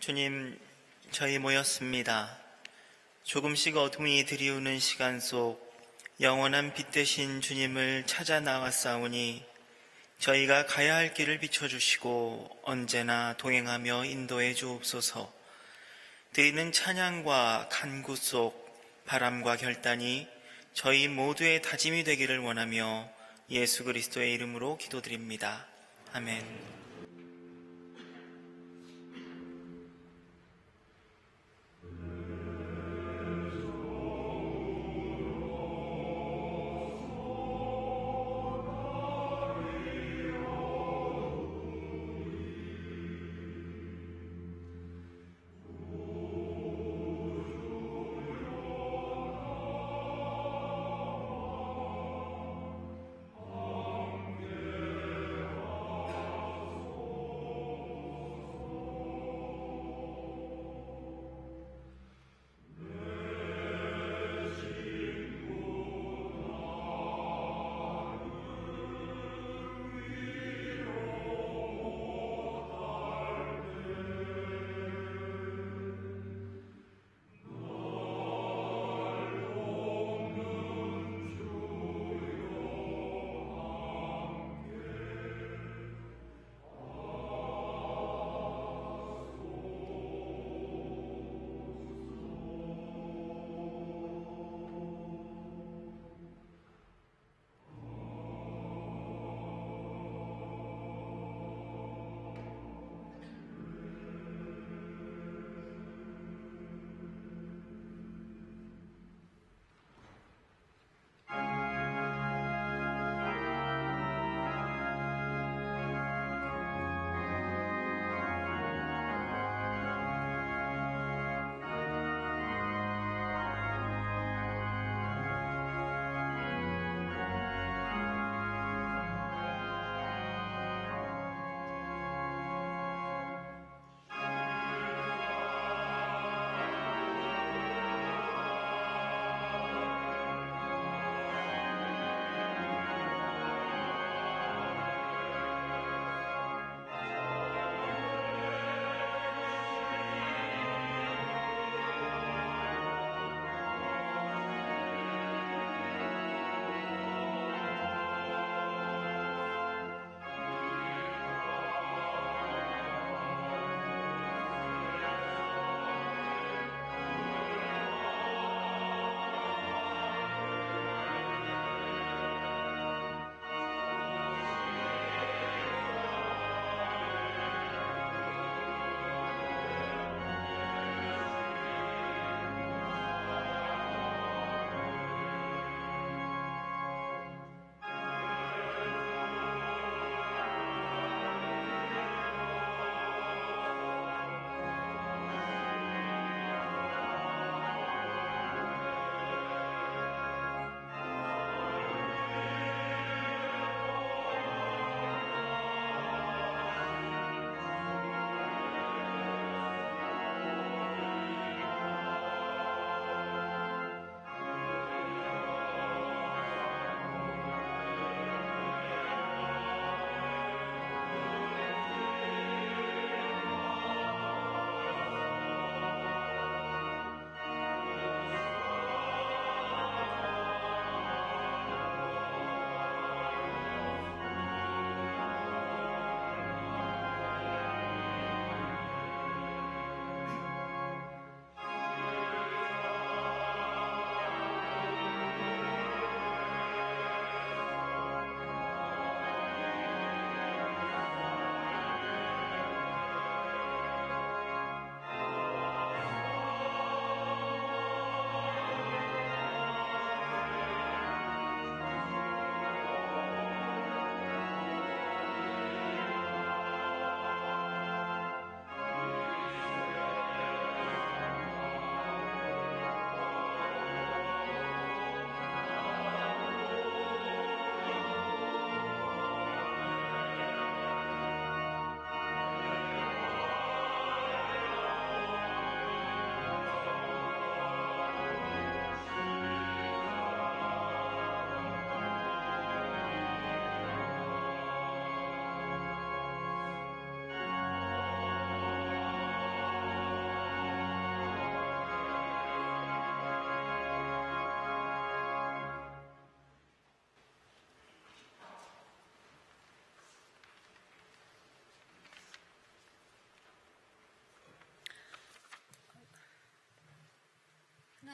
주님, 저희 모였습니다. 조금씩 어둠이 드리우는 시간 속 영원한 빛 되신 주님을 찾아 나왔사오니 저희가 가야 할 길을 비춰주시고 언제나 동행하며 인도해 주옵소서. 드리는 찬양과 간구 속 바람과 결단이 저희 모두의 다짐이 되기를 원하며 예수 그리스도의 이름으로 기도드립니다. 아멘.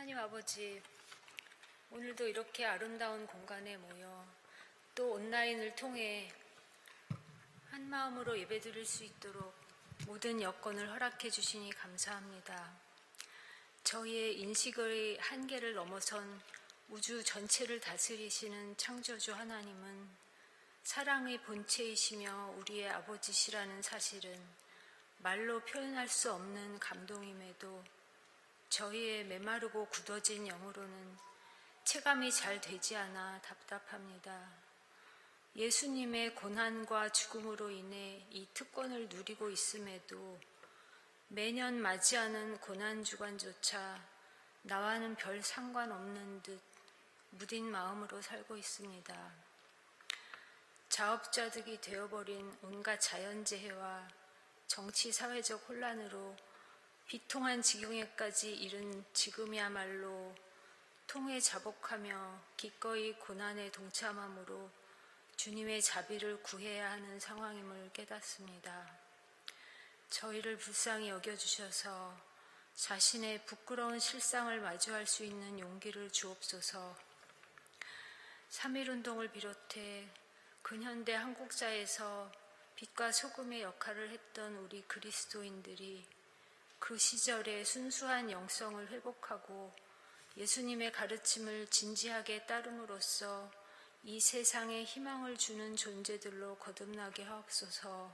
하나님 아버지, 오늘도 이렇게 아름다운 공간에 모여 또 온라인을 통해 한 마음으로 예배드릴 수 있도록 모든 여건을 허락해 주시니 감사합니다. 저희의 인식의 한계를 넘어선 우주 전체를 다스리시는 창조주 하나님은 사랑의 본체이시며 우리의 아버지시라는 사실은 말로 표현할 수 없는 감동임에도 저희의 메마르고 굳어진 영으로는 체감이 잘 되지 않아 답답합니다. 예수님의 고난과 죽음으로 인해 이 특권을 누리고 있음에도 매년 맞이하는 고난주간조차 나와는 별 상관없는 듯 무딘 마음으로 살고 있습니다. 자업자득이 되어버린 온갖 자연재해와 정치 사회적 혼란으로 비통한 지경에까지 이른 지금이야말로 통회 자복하며 기꺼이 고난에 동참함으로 주님의 자비를 구해야 하는 상황임을 깨닫습니다. 저희를 불쌍히 여겨주셔서 자신의 부끄러운 실상을 마주할 수 있는 용기를 주옵소서. 3.1운동을 비롯해 근현대 한국사에서 빛과 소금의 역할을 했던 우리 그리스도인들이 그 시절의 순수한 영성을 회복하고 예수님의 가르침을 진지하게 따름으로써 이 세상에 희망을 주는 존재들로 거듭나게 하옵소서.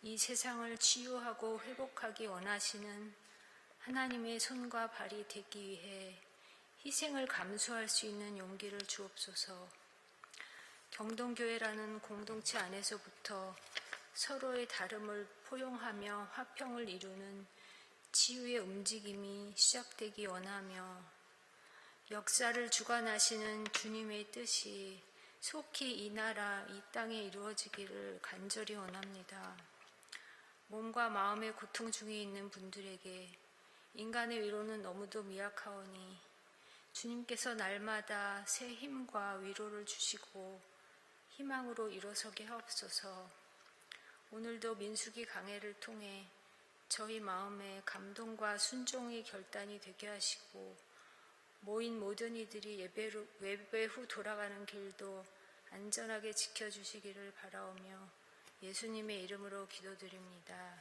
이 세상을 치유하고 회복하기 원하시는 하나님의 손과 발이 되기 위해 희생을 감수할 수 있는 용기를 주옵소서. 경동교회라는 공동체 안에서부터 서로의 다름을 포용하며 화평을 이루는 치유의 움직임이 시작되기 원하며 역사를 주관하시는 주님의 뜻이 속히 이 나라, 이 땅에 이루어지기를 간절히 원합니다. 몸과 마음의 고통 중에 있는 분들에게 인간의 위로는 너무도 미약하오니 주님께서 날마다 새 힘과 위로를 주시고 희망으로 일어서게 하옵소서. 오늘도 민수기 강해를 통해 저희 마음에 감동과 순종의 결단이 되게 하시고 모인 모든 이들이 예배 후 돌아가는 길도 안전하게 지켜주시기를 바라오며 예수님의 이름으로 기도드립니다.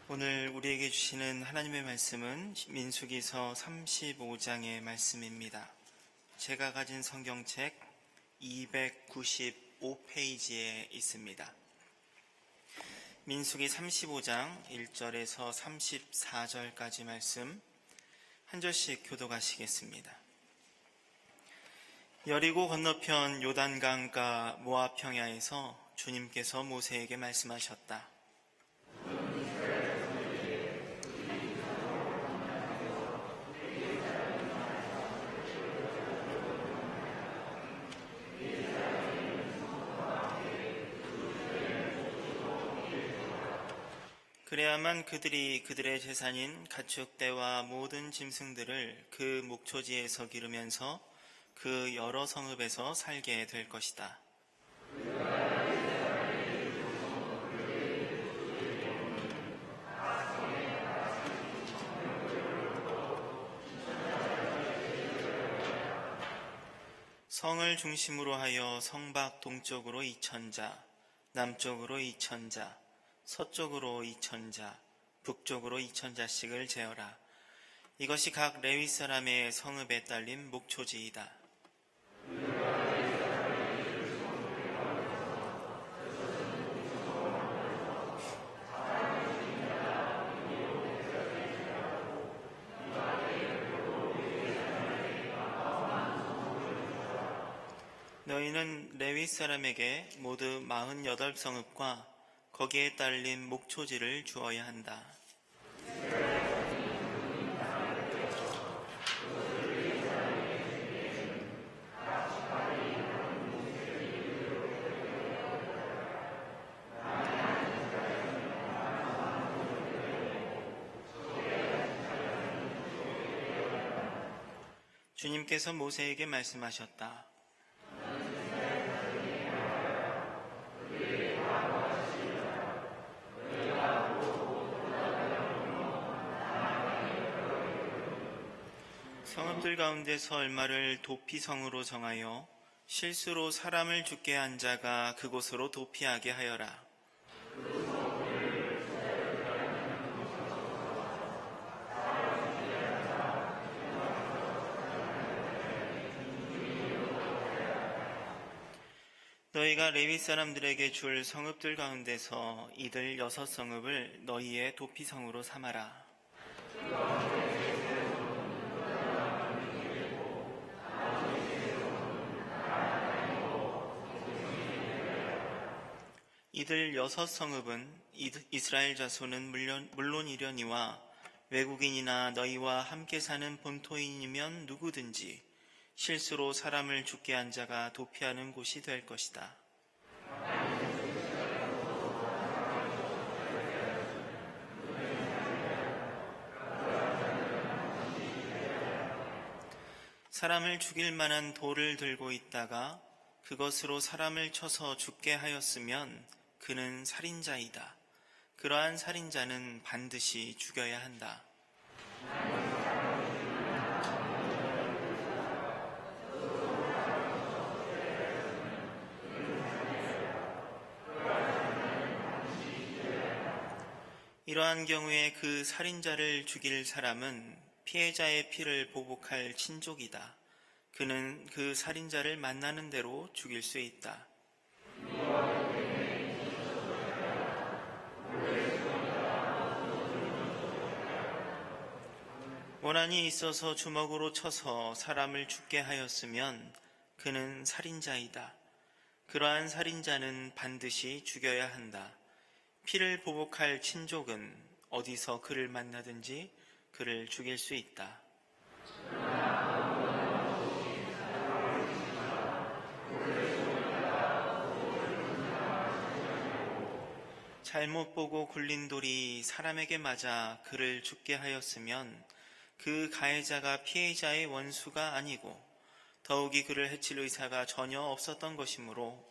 오늘 우리에게 주시는 하나님의 말씀은 민수기서 35장의 말씀입니다. 제가 가진 성경책 295페이지에 있습니다. 민수기 35장 1절에서 34절까지 말씀 한 절씩 교독하시겠습니다. 여리고 건너편 요단강가 모압 평야에서 주님께서 모세에게 말씀하셨다. 그래야만 그들이 그들의 재산인 가축대와 모든 짐승들을 그 목초지에서 기르면서 그 여러 성읍에서 살게 될 것이다. 성을 중심으로 하여 성밖 동쪽으로 2,000자, 남쪽으로 2,000자, 서쪽으로 2,000자, 북쪽으로 2,000자씩을 재어라. 이것이 각 레위 사람의 성읍에 딸린 목초지이다. 너희는 레위 사람에게 모두 48성읍과 거기에 딸린 목초지를 주어야 한다. 주님께서 모세에게 말씀하셨다. 성읍들 가운데서 얼마를 도피성으로 정하여 실수로 사람을 죽게 한 자가 그곳으로 도피하게 하여라. 너희가 레위 사람들에게 줄 성읍들 가운데서 이들 6성읍을 너희의 도피성으로 삼아라. 이들 6성읍은 이스라엘 자손은 물론이려니와 외국인이나 너희와 함께 사는 본토인이면 누구든지 실수로 사람을 죽게 한 자가 도피하는 곳이 될 것이다. 사람을 죽일 만한 돌을 들고 있다가 그것으로 사람을 쳐서 죽게 하였으면 그는 살인자이다. 그러한 살인자는 반드시 죽여야 한다. 이러한 경우에 그 살인자를 죽일 사람은 피해자의 피를 보복할 친족이다. 그는 그 살인자를 만나는 대로 죽일 수 있다. 원한이 있어서 주먹으로 쳐서 사람을 죽게 하였으면 그는 살인자이다. 그러한 살인자는 반드시 죽여야 한다. 피를 보복할 친족은 어디서 그를 만나든지 그를 죽일 수 있다. 잘못 보고 굴린 돌이 사람에게 맞아 그를 죽게 하였으면 그 가해자가 피해자의 원수가 아니고 더욱이 그를 해칠 의사가 전혀 없었던 것이므로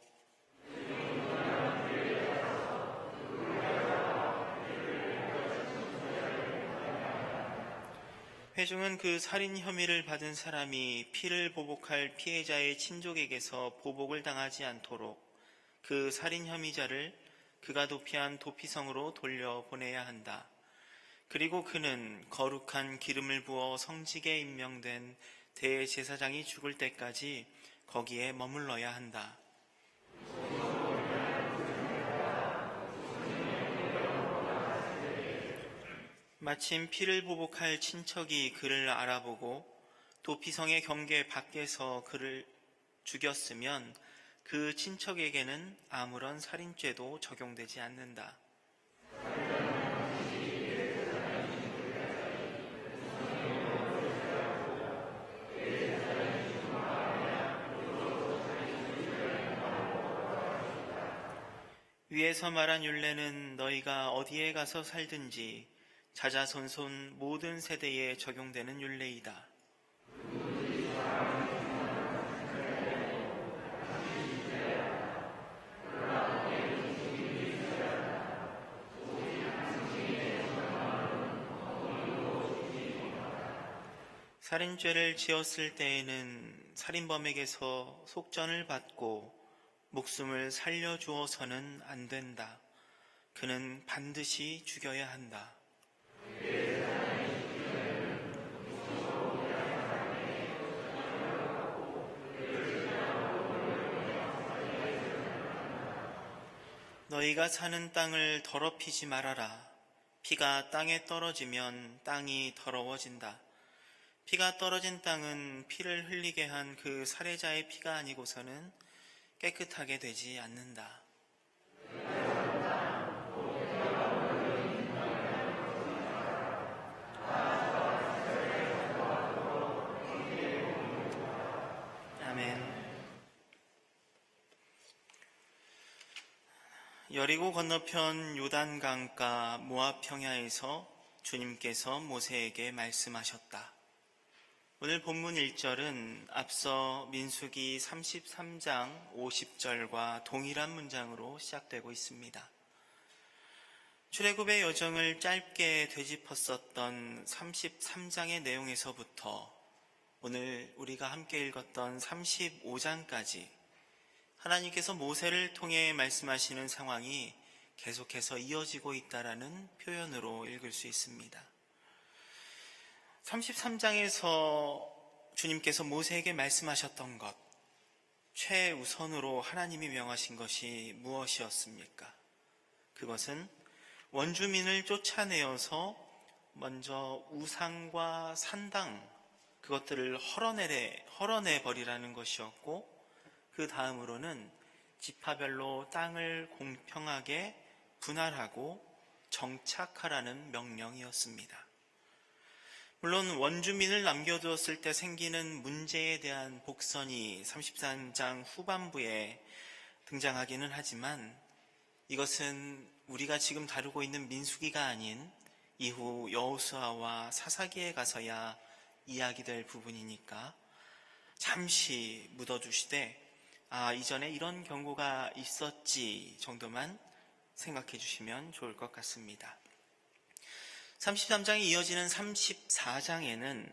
회중은 그 살인 혐의를 받은 사람이 피를 보복할 피해자의 친족에게서 보복을 당하지 않도록 그 살인 혐의자를 그가 도피한 도피성으로 돌려보내야 한다. 그리고 그는 거룩한 기름을 부어 성직에 임명된 대제사장이 죽을 때까지 거기에 머물러야 한다. 마침 피를 보복할 친척이 그를 알아보고 도피성의 경계 밖에서 그를 죽였으면 그 친척에게는 아무런 살인죄도 적용되지 않는다. 위에서 말한 율례는 너희가 어디에 가서 살든지 자자손손 모든 세대에 적용되는 율례이다. 살인죄를 지었을 때에는 살인범에게서 속전을 받고 목숨을 살려주어서는 안 된다. 그는 반드시 죽여야 한다. 너희가 사는 땅을 더럽히지 말아라. 피가 땅에 떨어지면 땅이 더러워진다. 피가 떨어진 땅은 피를 흘리게 한 그 살해자의 피가 아니고서는 깨끗하게 되지 않는다. 아멘. 여리고 건너편 요단강가 모압 평야에서 주님께서 모세에게 말씀하셨다. 오늘 본문 1절은 앞서 민수기 33장 50절과 동일한 문장으로 시작되고 있습니다. 출애굽의 여정을 짧게 되짚었었던 33장의 내용에서부터 오늘 우리가 함께 읽었던 35장까지 하나님께서 모세를 통해 말씀하시는 상황이 계속해서 이어지고 있다라는 표현으로 읽을 수 있습니다. 33장에서 주님께서 모세에게 말씀하셨던 것, 최우선으로 하나님이 명하신 것이 무엇이었습니까? 그것은 원주민을 쫓아내어서 먼저 우상과 산당, 그것들을 헐어내버리라는 것이었고, 그 다음으로는 지파별로 땅을 공평하게 분할하고 정착하라는 명령이었습니다. 물론 원주민을 남겨두었을 때 생기는 문제에 대한 복선이 33장 후반부에 등장하기는 하지만 이것은 우리가 지금 다루고 있는 민수기가 아닌 이후 여호수아와 사사기에 가서야 이야기될 부분이니까 잠시 묻어두시되 이전에 이런 경고가 있었지 정도만 생각해 주시면 좋을 것 같습니다. 33장이 이어지는 34장에는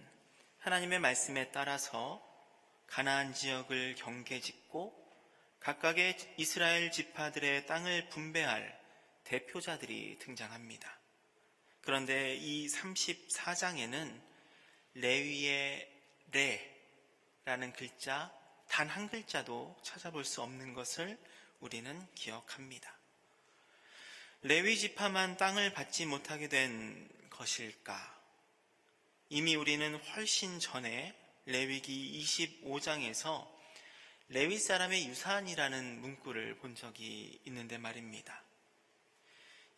하나님의 말씀에 따라서 가나안 지역을 경계짓고 각각의 이스라엘 지파들의 땅을 분배할 대표자들이 등장합니다. 그런데 이 34장에는 레위의 레라는 글자 단 한 글자도 찾아볼 수 없는 것을 우리는 기억합니다. 레위 지파만 땅을 받지 못하게 된 것일까? 이미 우리는 훨씬 전에 레위기 25장에서 레위 사람의 유산이라는 문구를 본 적이 있는데 말입니다.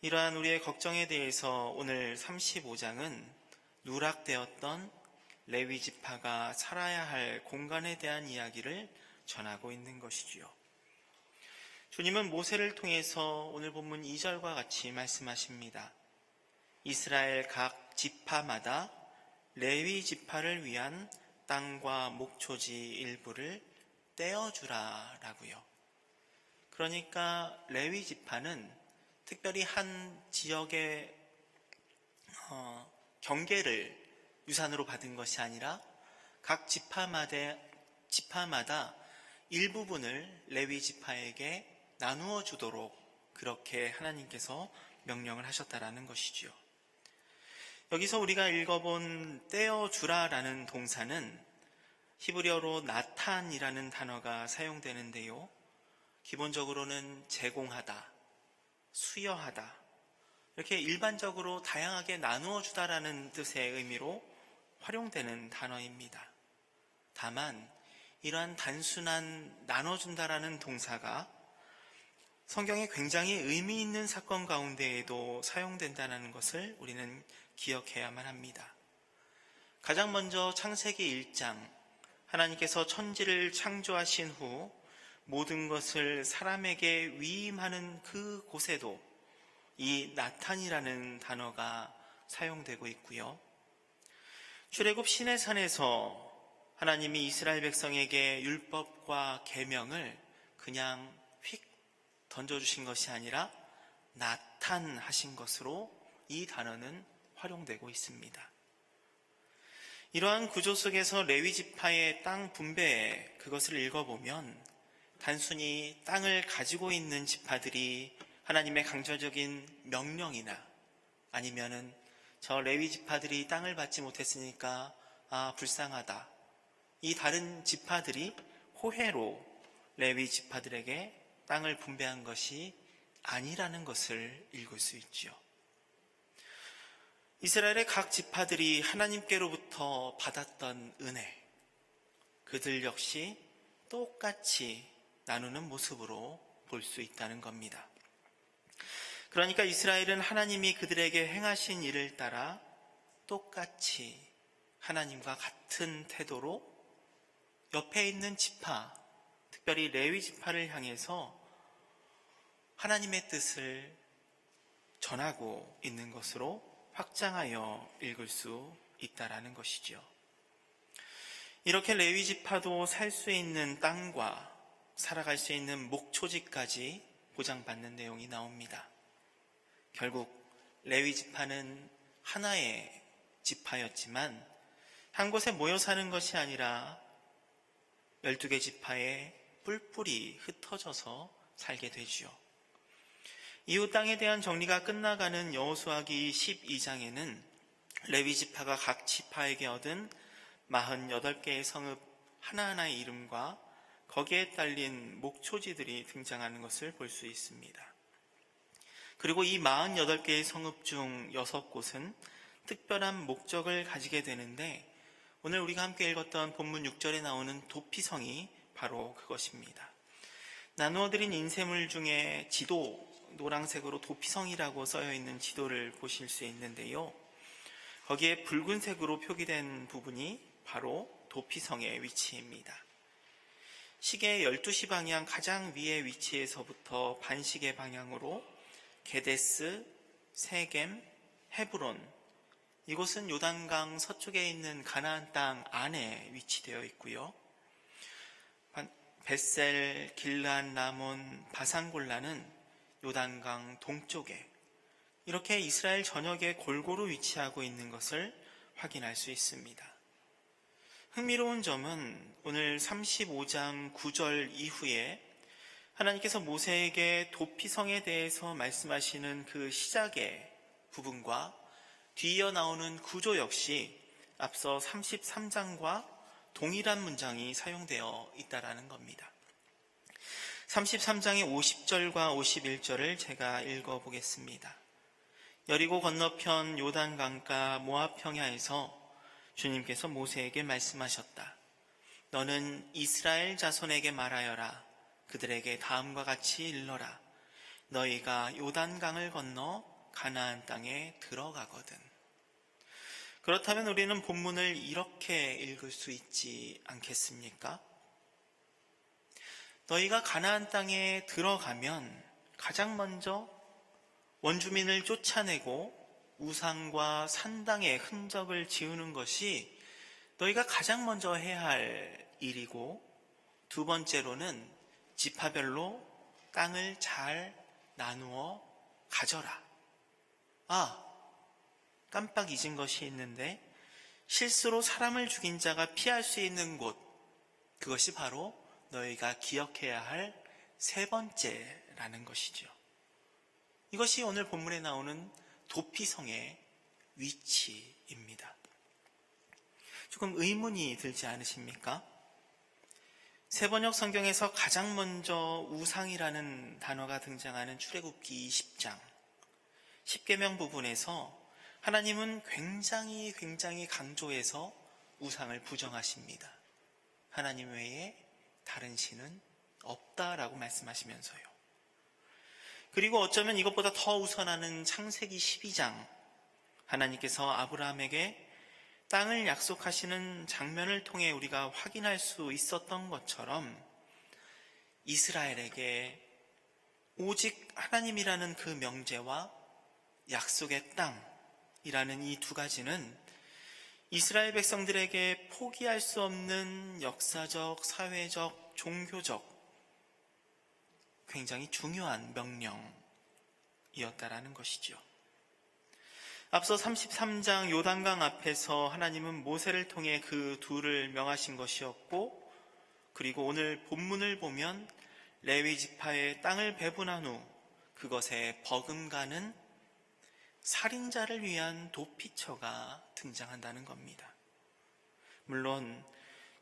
이러한 우리의 걱정에 대해서 오늘 35장은 누락되었던 레위 지파가 살아야 할 공간에 대한 이야기를 전하고 있는 것이지요. 주님은 모세를 통해서 오늘 본문 2절과 같이 말씀하십니다. 이스라엘 각 지파마다 레위 지파를 위한 땅과 목초지 일부를 떼어주라 라고요. 그러니까 레위 지파는 특별히 한 지역의 경계를 유산으로 받은 것이 아니라 각 지파마다 일부분을 레위 지파에게 나누어 주도록 그렇게 하나님께서 명령을 하셨다라는 것이지요. 여기서 우리가 읽어본 떼어주라라는 동사는 히브리어로 나탄이라는 단어가 사용되는데요. 기본적으로는 제공하다, 수여하다, 이렇게 일반적으로 다양하게 나누어 주다라는 뜻의 의미로 활용되는 단어입니다. 다만 이러한 단순한 나눠준다라는 동사가 성경에 굉장히 의미 있는 사건 가운데에도 사용된다는 것을 우리는 기억해야만 합니다. 가장 먼저 창세기 1장, 하나님께서 천지를 창조하신 후 모든 것을 사람에게 위임하는 그 곳에도 이 나탄이라는 단어가 사용되고 있고요. 출애굽 시내산에서 하나님이 이스라엘 백성에게 율법과 계명을 그냥 휙 던져주신 것이 아니라 나탄하신 것으로 이 단어는 활용되고 있습니다. 이러한 구조 속에서 레위 지파의 땅 분배, 그것을 읽어보면 단순히 땅을 가지고 있는 지파들이 하나님의 강제적인 명령이나 아니면은 저 레위 지파들이 땅을 받지 못했으니까 불쌍하다, 이 다른 지파들이 호혜로 레위 지파들에게 땅을 분배한 것이 아니라는 것을 읽을 수 있죠. 이스라엘의 각 지파들이 하나님께로부터 받았던 은혜, 그들 역시 똑같이 나누는 모습으로 볼 수 있다는 겁니다. 그러니까 이스라엘은 하나님이 그들에게 행하신 일을 따라 똑같이 하나님과 같은 태도로 옆에 있는 지파, 특별히 레위 지파를 향해서 하나님의 뜻을 전하고 있는 것으로 확장하여 읽을 수 있다라는 것이죠. 이렇게 레위 지파도 살 수 있는 땅과 살아갈 수 있는 목초지까지 보장받는 내용이 나옵니다. 결국 레위 지파는 하나의 지파였지만 한 곳에 모여 사는 것이 아니라 12개 지파의 뿔뿔이 흩어져서 살게 되지요. 이후 땅에 대한 정리가 끝나가는 여호수아기 12장에는 레위 지파가 각 지파에게 얻은 48개의 성읍 하나하나의 이름과 거기에 딸린 목초지들이 등장하는 것을 볼 수 있습니다. 그리고 이 48개의 성읍 중 6곳은 특별한 목적을 가지게 되는데 오늘 우리가 함께 읽었던 본문 6절에 나오는 도피성이 바로 그것입니다. 나누어드린 인쇄물 중에 지도, 노란색으로 도피성이라고 써여 있는 지도를 보실 수 있는데요. 거기에 붉은색으로 표기된 부분이 바로 도피성의 위치입니다. 시계의 12시 방향 가장 위의 위치에서부터 반시계 방향으로 게데스, 세겜, 헤브론, 이곳은 요단강 서쪽에 있는 가나안 땅 안에 위치되어 있고요. 벳셀, 길르앗, 라몬, 바산골라는 요단강 동쪽에, 이렇게 이스라엘 전역에 골고루 위치하고 있는 것을 확인할 수 있습니다. 흥미로운 점은 오늘 35장 9절 이후에 하나님께서 모세에게 도피성에 대해서 말씀하시는 그 시작의 부분과 뒤이어 나오는 구조 역시 앞서 33장과 동일한 문장이 사용되어 있다라는 겁니다. 33장의 50절과 51절을 제가 읽어보겠습니다. 여리고 건너편 요단강가 모압 평야에서 주님께서 모세에게 말씀하셨다. 너는 이스라엘 자손에게 말하여라. 그들에게 다음과 같이 일러라. 너희가 요단강을 건너 가나안 땅에 들어가거든. 그렇다면 우리는 본문을 이렇게 읽을 수 있지 않겠습니까? 너희가 가나안 땅에 들어가면 가장 먼저 원주민을 쫓아내고 우상과 산당의 흔적을 지우는 것이 너희가 가장 먼저 해야 할 일이고, 두 번째로는 지파별로 땅을 잘 나누어 가져라. 깜빡 잊은 것이 있는데 실수로 사람을 죽인 자가 피할 수 있는 곳, 그것이 바로 너희가 기억해야 할 세 번째라는 것이죠. 이것이 오늘 본문에 나오는 도피성의 위치입니다. 조금 의문이 들지 않으십니까? 세번역 성경에서 가장 먼저 우상이라는 단어가 등장하는 출애굽기 20장 10계명 부분에서 하나님은 굉장히 강조해서 우상을 부정하십니다. 하나님 외에 다른 신은 없다라고 말씀하시면서요. 그리고 어쩌면 이것보다 더 우선하는 창세기 12장, 하나님께서 아브라함에게 땅을 약속하시는 장면을 통해 우리가 확인할 수 있었던 것처럼 이스라엘에게 오직 하나님이라는 그 명제와 약속의 땅이라는 이 두 가지는 이스라엘 백성들에게 포기할 수 없는 역사적, 사회적, 종교적 굉장히 중요한 명령이었다라는 것이죠. 앞서 33장 요단강 앞에서 하나님은 모세를 통해 그 둘을 명하신 것이었고, 그리고 오늘 본문을 보면 레위 지파의 땅을 배분한 후 그것에 버금가는 살인자를 위한 도피처가 등장한다는 겁니다. 물론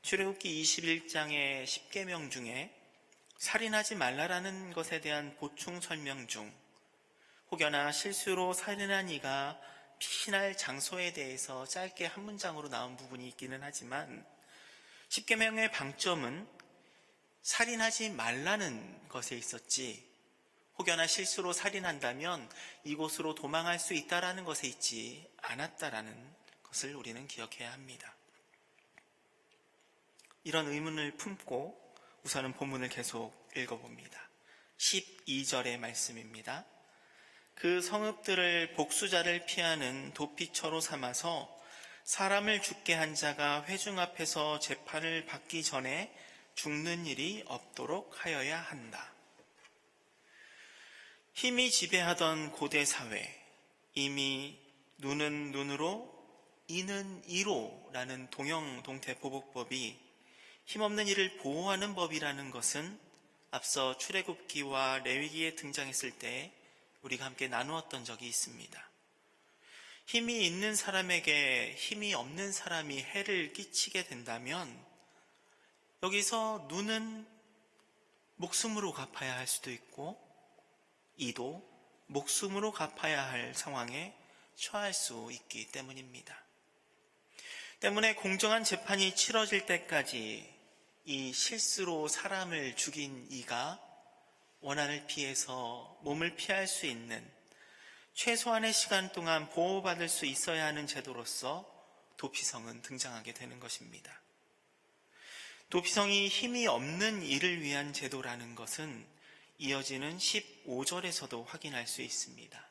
출애굽기 21장의 10계명 중에 살인하지 말라라는 것에 대한 보충 설명 중 혹여나 실수로 살인한 이가 피신할 장소에 대해서 짧게 한 문장으로 나온 부분이 있기는 하지만 10계명의 방점은 살인하지 말라는 것에 있었지, 혹여나 실수로 살인한다면 이곳으로 도망할 수 있다라는 것에 있지 않았다라는 것을 우리는 기억해야 합니다. 이런 의문을 품고 우선은 본문을 계속 읽어봅니다. 12절의 말씀입니다. 그 성읍들을 복수자를 피하는 도피처로 삼아서 사람을 죽게 한 자가 회중 앞에서 재판을 받기 전에 죽는 일이 없도록 하여야 한다. 힘이 지배하던 고대 사회, 이미 눈은 눈으로 이는 이로라는 동형동태 보복법이 힘없는 이를 보호하는 법이라는 것은 앞서 출애굽기와 레위기에 등장했을 때 우리가 함께 나누었던 적이 있습니다. 힘이 있는 사람에게 힘이 없는 사람이 해를 끼치게 된다면 여기서 눈은 목숨으로 갚아야 할 수도 있고 이도 목숨으로 갚아야 할 상황에 처할 수 있기 때문입니다. 때문에 공정한 재판이 치러질 때까지 이 실수로 사람을 죽인 이가 원한을 피해서 몸을 피할 수 있는 최소한의 시간 동안 보호받을 수 있어야 하는 제도로서 도피성은 등장하게 되는 것입니다. 도피성이 힘이 없는 이를 위한 제도라는 것은 이어지는 15절에서도 확인할 수 있습니다.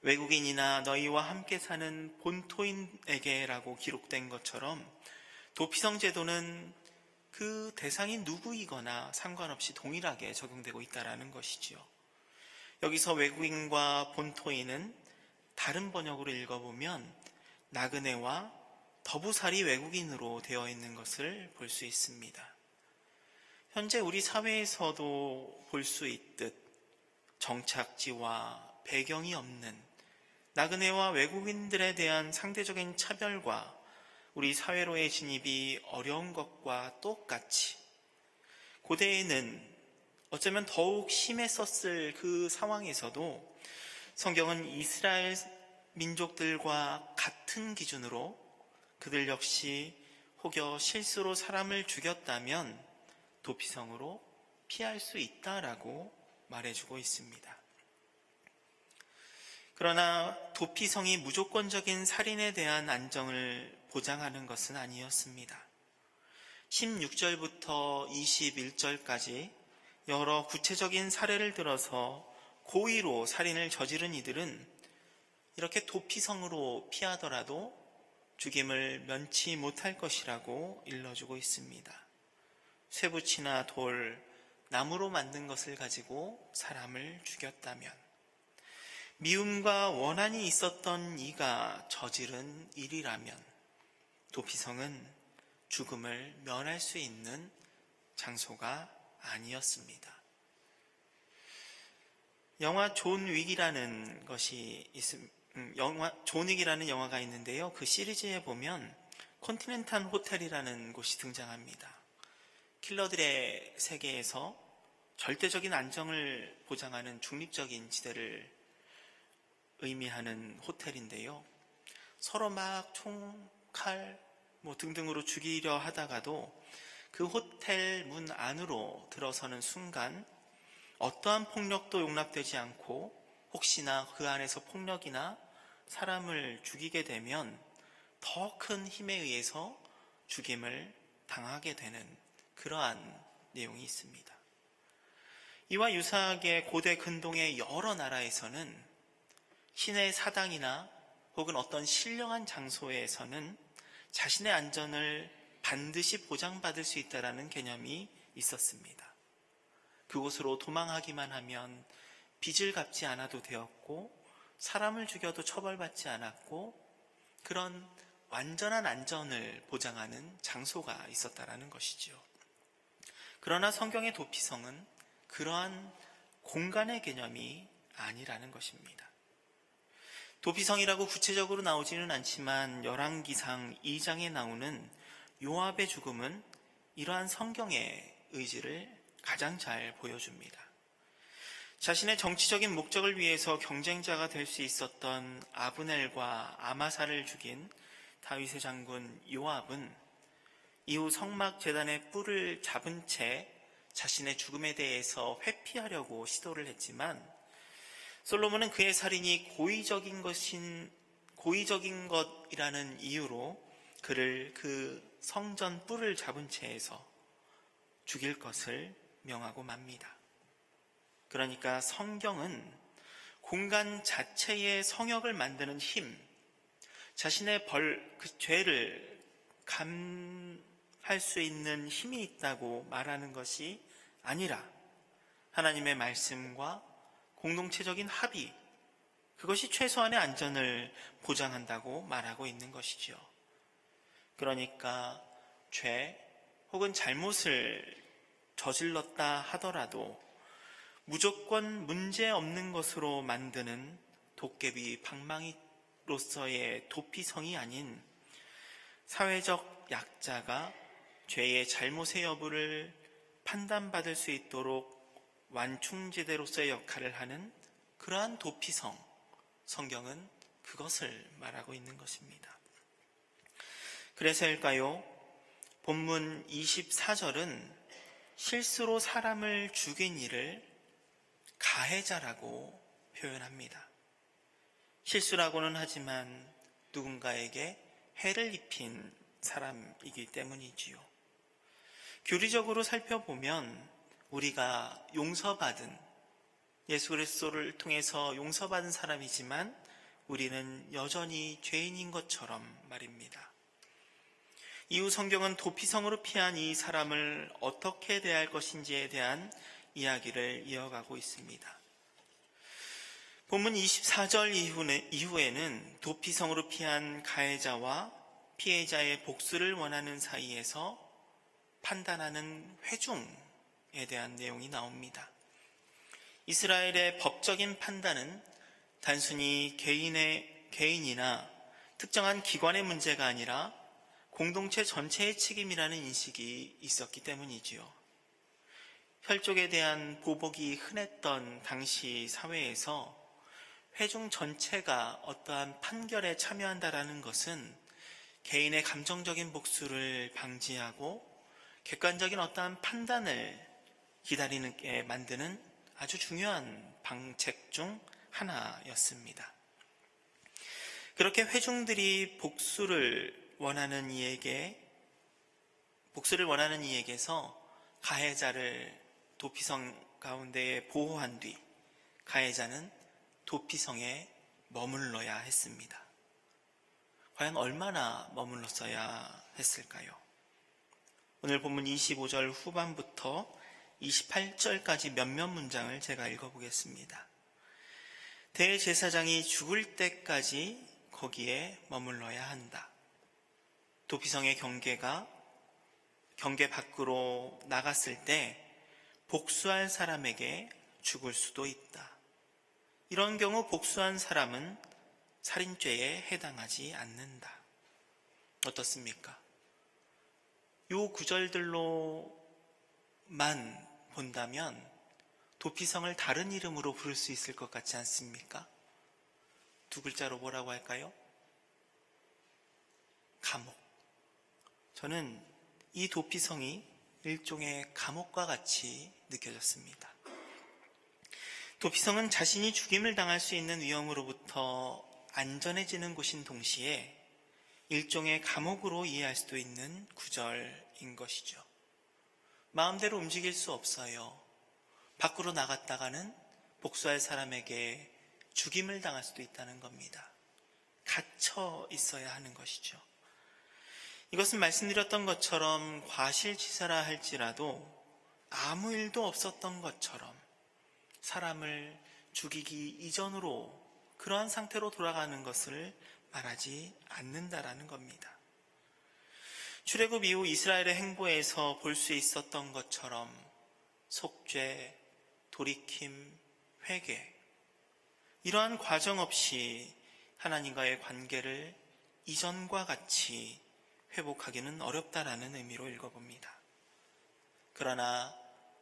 외국인이나 너희와 함께 사는 본토인에게라고 기록된 것처럼 도피성 제도는 그 대상이 누구이거나 상관없이 동일하게 적용되고 있다는 것이지요. 여기서 외국인과 본토인은 다른 번역으로 읽어보면 나그네와 더부살이 외국인으로 되어 있는 것을 볼 수 있습니다. 현재 우리 사회에서도 볼 수 있듯 정착지와 배경이 없는 나그네와 외국인들에 대한 상대적인 차별과 우리 사회로의 진입이 어려운 것과 똑같이 고대에는 어쩌면 더욱 심했었을 그 상황에서도 성경은 이스라엘 민족들과 같은 기준으로 그들 역시 혹여 실수로 사람을 죽였다면 도피성으로 피할 수 있다라고 말해주고 있습니다. 그러나 도피성이 무조건적인 살인에 대한 안정을 보장하는 것은 아니었습니다. 16절부터 21절까지 여러 구체적인 사례를 들어서 고의로 살인을 저지른 이들은 이렇게 도피성으로 피하더라도 죽임을 면치 못할 것이라고 일러주고 있습니다. 쇠붙이나 돌, 나무로 만든 것을 가지고 사람을 죽였다면, 미움과 원한이 있었던 이가 저지른 일이라면 도피성은 죽음을 면할 수 있는 장소가 아니었습니다. 영화 존 윅이라는 것이 존윅이라는 영화가 있는데요. 그 시리즈에 보면 콘티넨탈 호텔이라는 곳이 등장합니다. 킬러들의 세계에서 절대적인 안정을 보장하는 중립적인 지대를 의미하는 호텔인데요. 서로 막 총, 칼, 등등으로 죽이려 하다가도 그 호텔 문 안으로 들어서는 순간 어떠한 폭력도 용납되지 않고 혹시나 그 안에서 폭력이나 사람을 죽이게 되면 더 큰 힘에 의해서 죽임을 당하게 되는 그러한 내용이 있습니다. 이와 유사하게 고대 근동의 여러 나라에서는 신의 사당이나 혹은 어떤 신령한 장소에서는 자신의 안전을 반드시 보장받을 수 있다는 개념이 있었습니다. 그곳으로 도망하기만 하면 빚을 갚지 않아도 되었고 사람을 죽여도 처벌받지 않았고 그런 완전한 안전을 보장하는 장소가 있었다라는 것이지요. 그러나 성경의 도피성은 그러한 공간의 개념이 아니라는 것입니다. 도피성이라고 구체적으로 나오지는 않지만 열왕기상 2장에 나오는 요압의 죽음은 이러한 성경의 의지를 가장 잘 보여줍니다. 자신의 정치적인 목적을 위해서 경쟁자가 될 수 있었던 아브넬과 아마사를 죽인 다윗의 장군 요압은 이후 성막 제단의 뿔을 잡은 채 자신의 죽음에 대해서 회피하려고 시도를 했지만 솔로몬은 그의 살인이 고의적인 것이라는 이유로 그를 그 성전 뿔을 잡은 채에서 죽일 것을 명하고 맙니다. 그러니까 성경은 공간 자체의 성역을 만드는 힘, 자신의 그 죄를 감할 수 있는 힘이 있다고 말하는 것이 아니라 하나님의 말씀과 공동체적인 합의, 그것이 최소한의 안전을 보장한다고 말하고 있는 것이지요. 그러니까 죄 혹은 잘못을 저질렀다 하더라도 무조건 문제 없는 것으로 만드는 도깨비 방망이로서의 도피성이 아닌 사회적 약자가 죄의 잘못의 여부를 판단받을 수 있도록 완충지대로서의 역할을 하는 그러한 도피성, 성경은 그것을 말하고 있는 것입니다. 그래서일까요? 본문 24절은 실수로 사람을 죽인 이를 가해자라고 표현합니다. 실수라고는 하지만 누군가에게 해를 입힌 사람이기 때문이지요. 교리적으로 살펴보면 우리가 용서받은, 예수 그리스도를 통해서 용서받은 사람이지만 우리는 여전히 죄인인 것처럼 말입니다. 이후 성경은 도피성으로 피한 이 사람을 어떻게 대할 것인지에 대한 이야기를 이어가고 있습니다. 본문 24절 이후에는 도피성으로 피한 가해자와 피해자의 복수를 원하는 사이에서 판단하는 회중에 대한 내용이 나옵니다. 이스라엘의 법적인 판단은 단순히 개인이나 특정한 기관의 문제가 아니라 공동체 전체의 책임이라는 인식이 있었기 때문이지요. 혈족에 대한 보복이 흔했던 당시 사회에서 회중 전체가 어떠한 판결에 참여한다라는 것은 개인의 감정적인 복수를 방지하고 객관적인 어떠한 판단을 기다리게 만드는 아주 중요한 방책 중 하나였습니다. 그렇게 회중들이 복수를 원하는 이에게서 가해자를 도피성 가운데에 보호한 뒤 가해자는 도피성에 머물러야 했습니다. 과연 얼마나 머물렀어야 했을까요? 오늘 본문 25절 후반부터 28절까지 몇몇 문장을 제가 읽어보겠습니다. 대제사장이 죽을 때까지 거기에 머물러야 한다. 도피성의 경계 밖으로 나갔을 때 복수할 사람에게 죽을 수도 있다. 이런 경우 복수한 사람은 살인죄에 해당하지 않는다. 어떻습니까? 요 구절들로만 본다면 도피성을 다른 이름으로 부를 수 있을 것 같지 않습니까? 두 글자로 뭐라고 할까요? 감옥. 저는 이 도피성이 일종의 감옥과 같이 느껴졌습니다. 도피성은 자신이 죽임을 당할 수 있는 위험으로부터 안전해지는 곳인 동시에 일종의 감옥으로 이해할 수도 있는 구절인 것이죠. 마음대로 움직일 수 없어요. 밖으로 나갔다가는 복수할 사람에게 죽임을 당할 수도 있다는 겁니다. 갇혀 있어야 하는 것이죠. 이것은 말씀드렸던 것처럼 과실치사라 할지라도 아무 일도 없었던 것처럼 사람을 죽이기 이전으로 그러한 상태로 돌아가는 것을 말하지 않는다라는 겁니다. 출애굽 이후 이스라엘의 행보에서 볼 수 있었던 것처럼 속죄, 돌이킴, 회개, 이러한 과정 없이 하나님과의 관계를 이전과 같이 회복하기는 어렵다라는 의미로 읽어봅니다. 그러나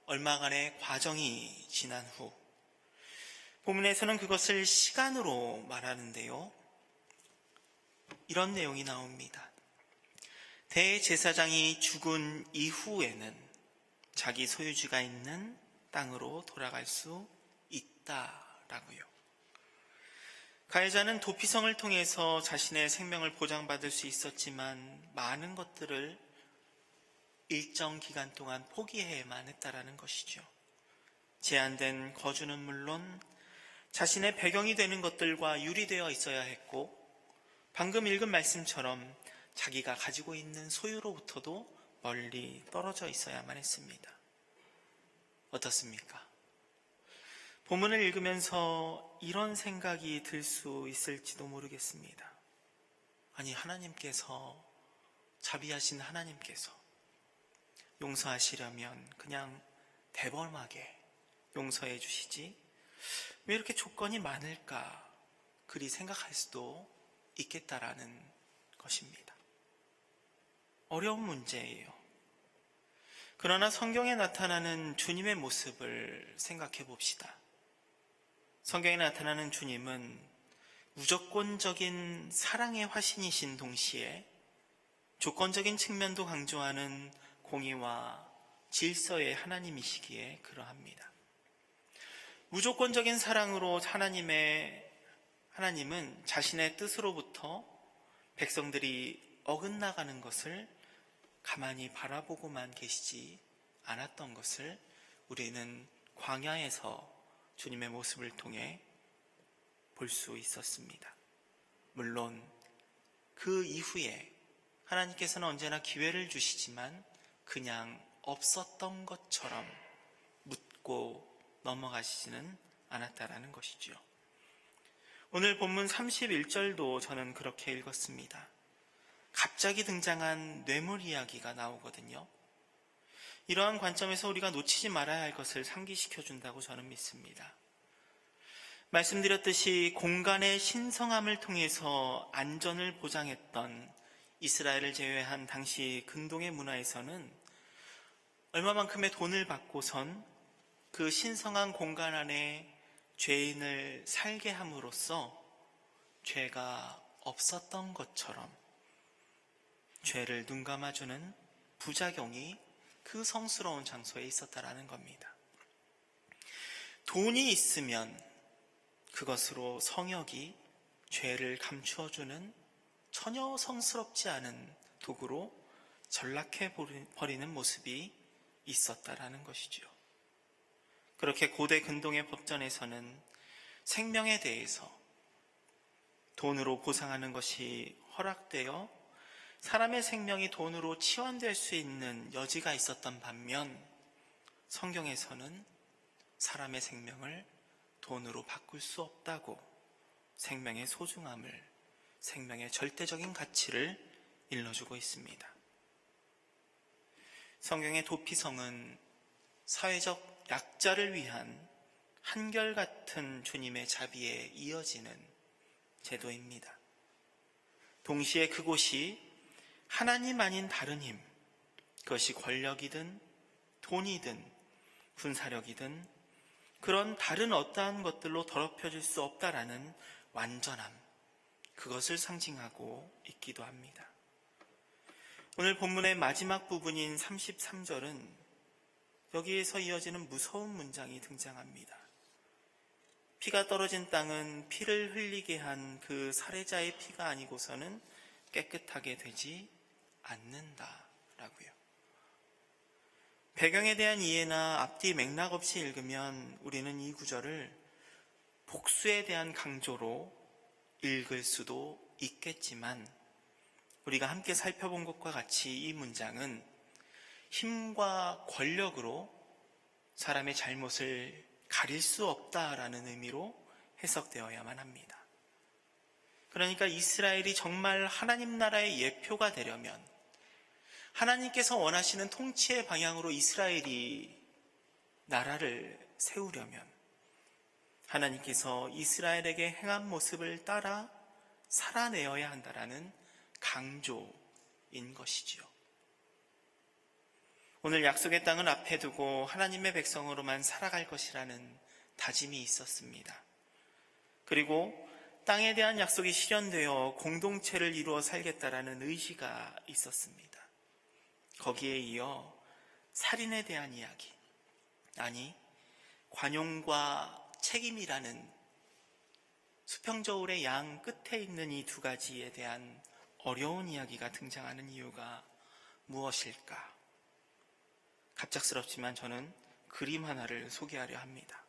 얼마간의 과정이 지난 후 본문에서는 그것을 시간으로 말하는데요. 이런 내용이 나옵니다. 대제사장이 죽은 이후에는 자기 소유지가 있는 땅으로 돌아갈 수 있다라고요. 가해자는 도피성을 통해서 자신의 생명을 보장받을 수 있었지만 많은 것들을 일정 기간 동안 포기해야만 했다라는 것이죠. 제한된 거주는 물론 자신의 배경이 되는 것들과 유리되어 있어야 했고, 방금 읽은 말씀처럼 자기가 가지고 있는 소유로부터도 멀리 떨어져 있어야만 했습니다. 어떻습니까? 본문을 읽으면서 이런 생각이 들 수 있을지도 모르겠습니다. 아니, 하나님께서, 자비하신 하나님께서 용서하시려면 그냥 대범하게 용서해 주시지 왜 이렇게 조건이 많을까 그리 생각할 수도 있겠다라는 것입니다. 어려운 문제예요. 그러나 성경에 나타나는 주님의 모습을 생각해 봅시다. 성경에 나타나는 주님은 무조건적인 사랑의 화신이신 동시에 조건적인 측면도 강조하는 공의와 질서의 하나님이시기에 그러합니다. 무조건적인 사랑으로 하나님은 자신의 뜻으로부터 백성들이 어긋나가는 것을 가만히 바라보고만 계시지 않았던 것을 우리는 광야에서 주님의 모습을 통해 볼 수 있었습니다. 물론 그 이후에 하나님께서는 언제나 기회를 주시지만 그냥 없었던 것처럼 묻고 넘어가시지는 않았다라는 것이죠. 오늘 본문 31절도 저는 그렇게 읽었습니다. 갑자기 등장한 뇌물 이야기가 나오거든요. 이러한 관점에서 우리가 놓치지 말아야 할 것을 상기시켜 준다고 저는 믿습니다. 말씀드렸듯이 공간의 신성함을 통해서 안전을 보장했던 이스라엘을 제외한 당시 근동의 문화에서는 얼마만큼의 돈을 받고선 그 신성한 공간 안에 죄인을 살게 함으로써 죄가 없었던 것처럼 죄를 눈감아주는 부작용이 그 성스러운 장소에 있었다라는 겁니다. 돈이 있으면 그것으로 성역이 죄를 감추어주는 전혀 성스럽지 않은 도구로 전락해 버리는 모습이 있었다라는 것이죠. 그렇게 고대 근동의 법전에서는 생명에 대해서 돈으로 보상하는 것이 허락되어 사람의 생명이 돈으로 치환될 수 있는 여지가 있었던 반면 성경에서는 사람의 생명을 돈으로 바꿀 수 없다고 생명의 소중함을, 생명의 절대적인 가치를 일러주고 있습니다. 성경의 도피성은 사회적 약자를 위한 한결같은 주님의 자비에 이어지는 제도입니다. 동시에 그곳이 하나님 아닌 다른 힘, 그것이 권력이든 돈이든 군사력이든 그런 다른 어떠한 것들로 더럽혀질 수 없다라는 완전함, 그것을 상징하고 있기도 합니다. 오늘 본문의 마지막 부분인 33절은 여기에서 이어지는 무서운 문장이 등장합니다. 피가 떨어진 땅은 피를 흘리게 한 그 살해자의 피가 아니고서는 깨끗하게 되지 않는다라고요. 배경에 대한 이해나 앞뒤 맥락 없이 읽으면 우리는 이 구절을 복수에 대한 강조로 읽을 수도 있겠지만 우리가 함께 살펴본 것과 같이 이 문장은 힘과 권력으로 사람의 잘못을 가릴 수 없다라는 의미로 해석되어야만 합니다. 그러니까 이스라엘이 정말 하나님 나라의 예표가 되려면, 하나님께서 원하시는 통치의 방향으로 이스라엘이 나라를 세우려면 하나님께서 이스라엘에게 행한 모습을 따라 살아내어야 한다라는 강조인 것이지요. 오늘 약속의 땅을 앞에 두고 하나님의 백성으로만 살아갈 것이라는 다짐이 있었습니다. 그리고 땅에 대한 약속이 실현되어 공동체를 이루어 살겠다라는 의지가 있었습니다. 거기에 이어 살인에 대한 이야기, 아니 관용과 책임이라는 수평저울의 양 끝에 있는 이 두 가지에 대한 어려운 이야기가 등장하는 이유가 무엇일까? 갑작스럽지만 저는 그림 하나를 소개하려 합니다.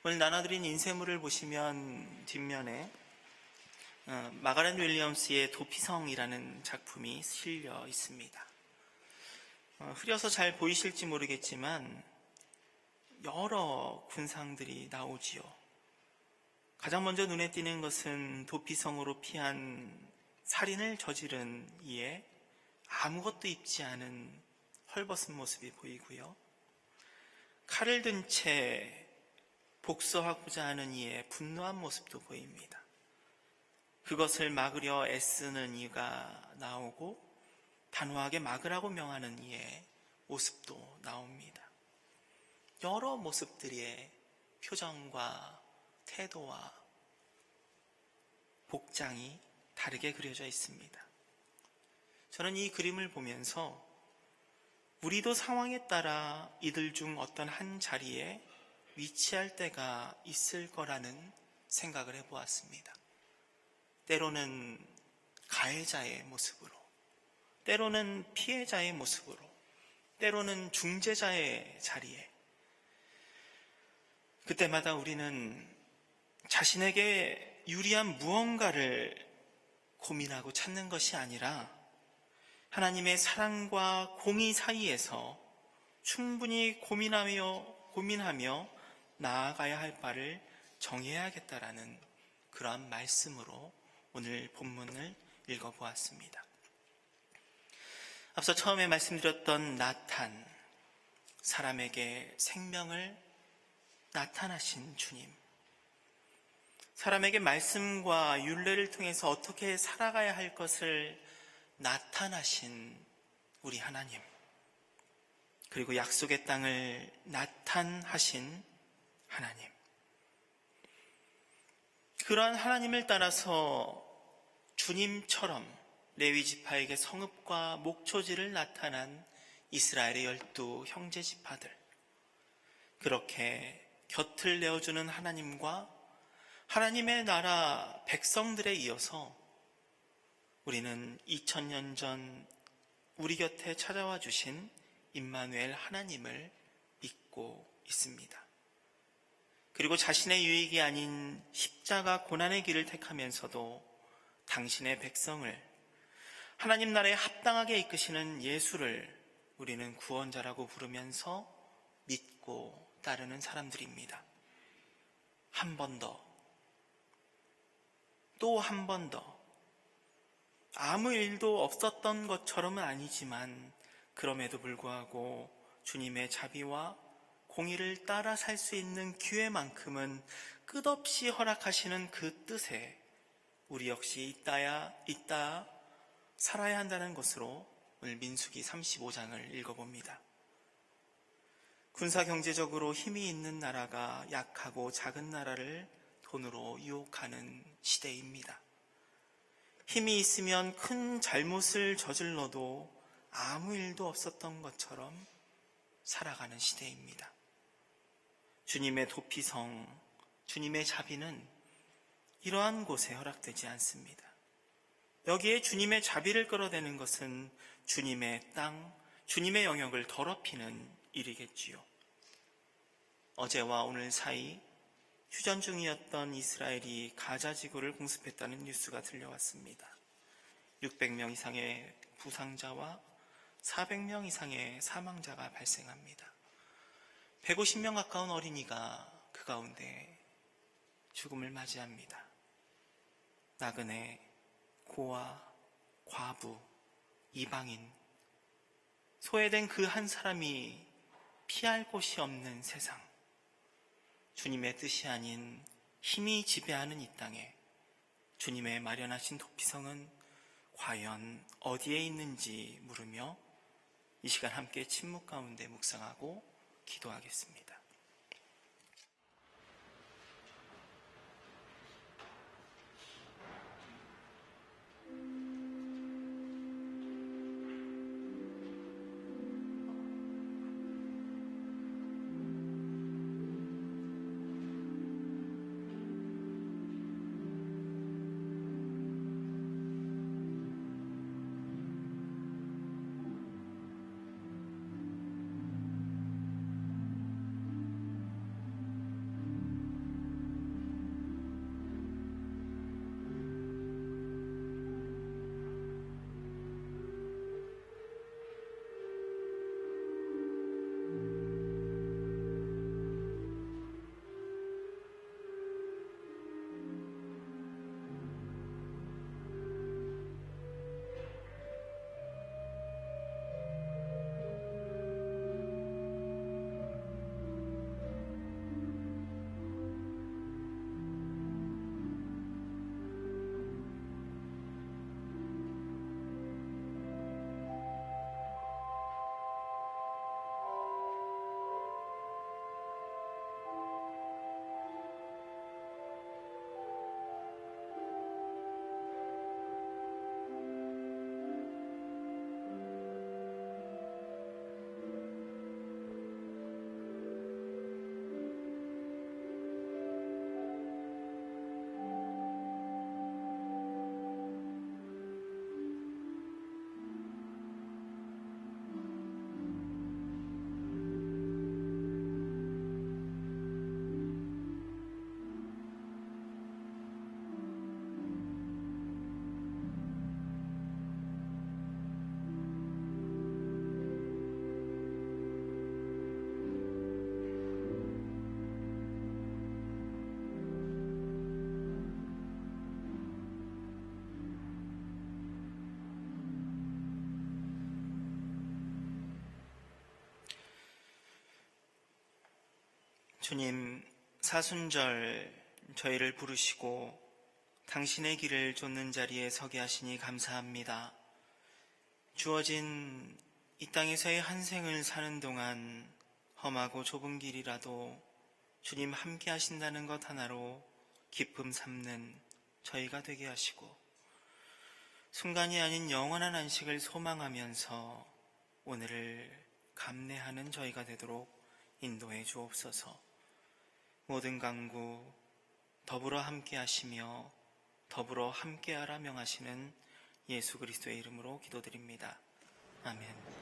오늘 나눠드린 인쇄물을 보시면 뒷면에 마가렛 윌리엄스의 도피성이라는 작품이 실려 있습니다. 흐려서 잘 보이실지 모르겠지만 여러 군상들이 나오지요. 가장 먼저 눈에 띄는 것은 도피성으로 피한 살인을 저지른 이에 아무것도 입지 않은 헐벗은 모습이 보이고요. 칼을 든 채 복수하고자 하는 이의 분노한 모습도 보입니다. 그것을 막으려 애쓰는 이가 나오고 단호하게 막으라고 명하는 이의 모습도 나옵니다. 여러 모습들의 표정과 태도와 복장이 다르게 그려져 있습니다. 저는 이 그림을 보면서 우리도 상황에 따라 이들 중 어떤 한 자리에 위치할 때가 있을 거라는 생각을 해보았습니다. 때로는 가해자의 모습으로, 때로는 피해자의 모습으로, 때로는 중재자의 자리에, 그때마다 우리는 자신에게 유리한 무언가를 고민하고 찾는 것이 아니라 하나님의 사랑과 공의 사이에서 충분히 고민하며 나아가야 할 바를 정해야겠다라는 그러한 말씀으로 오늘 본문을 읽어보았습니다. 앞서 처음에 말씀드렸던 나탄, 사람에게 생명을 나타나신 주님, 사람에게 말씀과 율례를 통해서 어떻게 살아가야 할 것을 나타나신 우리 하나님, 그리고 약속의 땅을 나타하신 하나님, 그러한 하나님을 따라서 주님처럼 레위 지파에게 성읍과 목초지를 나타난 이스라엘의 12 형제 지파들, 그렇게 곁을 내어주는 하나님과 하나님의 나라 백성들에 이어서 우리는 2000년 전 우리 곁에 찾아와 주신 임마누엘 하나님을 믿고 있습니다. 그리고 자신의 유익이 아닌 십자가 고난의 길을 택하면서도 당신의 백성을 하나님 나라에 합당하게 이끄시는 예수를 우리는 구원자라고 부르면서 믿고 따르는 사람들입니다. 한 번 더, 또 한 번 더, 아무 일도 없었던 것처럼은 아니지만 그럼에도 불구하고 주님의 자비와 공의를 따라 살 수 있는 기회만큼은 끝없이 허락하시는 그 뜻에 우리 역시 있다 살아야 한다는 것으로 오늘 민수기 35장을 읽어봅니다. 군사 경제적으로 힘이 있는 나라가 약하고 작은 나라를 돈으로 유혹하는 시대입니다. 힘이 있으면 큰 잘못을 저질러도 아무 일도 없었던 것처럼 살아가는 시대입니다. 주님의 도피성, 주님의 자비는 이러한 곳에 허락되지 않습니다. 여기에 주님의 자비를 끌어대는 것은 주님의 땅, 주님의 영역을 더럽히는 일이겠지요. 어제와 오늘 사이 휴전 중이었던 이스라엘이 가자 지구를 공습했다는 뉴스가 들려왔습니다. 600명 이상의 부상자와 400명 이상의 사망자가 발생합니다. 150명 가까운 어린이가 그 가운데 죽음을 맞이합니다. 나그네, 고아, 과부, 이방인, 소외된 그 한 사람이 피할 곳이 없는 세상, 주님의 뜻이 아닌 힘이 지배하는 이 땅에 주님의 마련하신 도피성은 과연 어디에 있는지 물으며 이 시간 함께 침묵 가운데 묵상하고 기도하겠습니다. 주님, 사순절 저희를 부르시고 당신의 길을 좇는 자리에 서게 하시니 감사합니다. 주어진 이 땅에서의 한 생을 사는 동안 험하고 좁은 길이라도 주님 함께 하신다는 것 하나로 기쁨 삼는 저희가 되게 하시고, 순간이 아닌 영원한 안식을 소망하면서 오늘을 감내하는 저희가 되도록 인도해 주옵소서. 모든 강구 더불어 함께 하시며 더불어 함께하라 명하시는 예수 그리스도의 이름으로 기도드립니다. 아멘.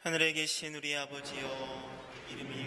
하늘에 계신 우리 아버지여, 이름이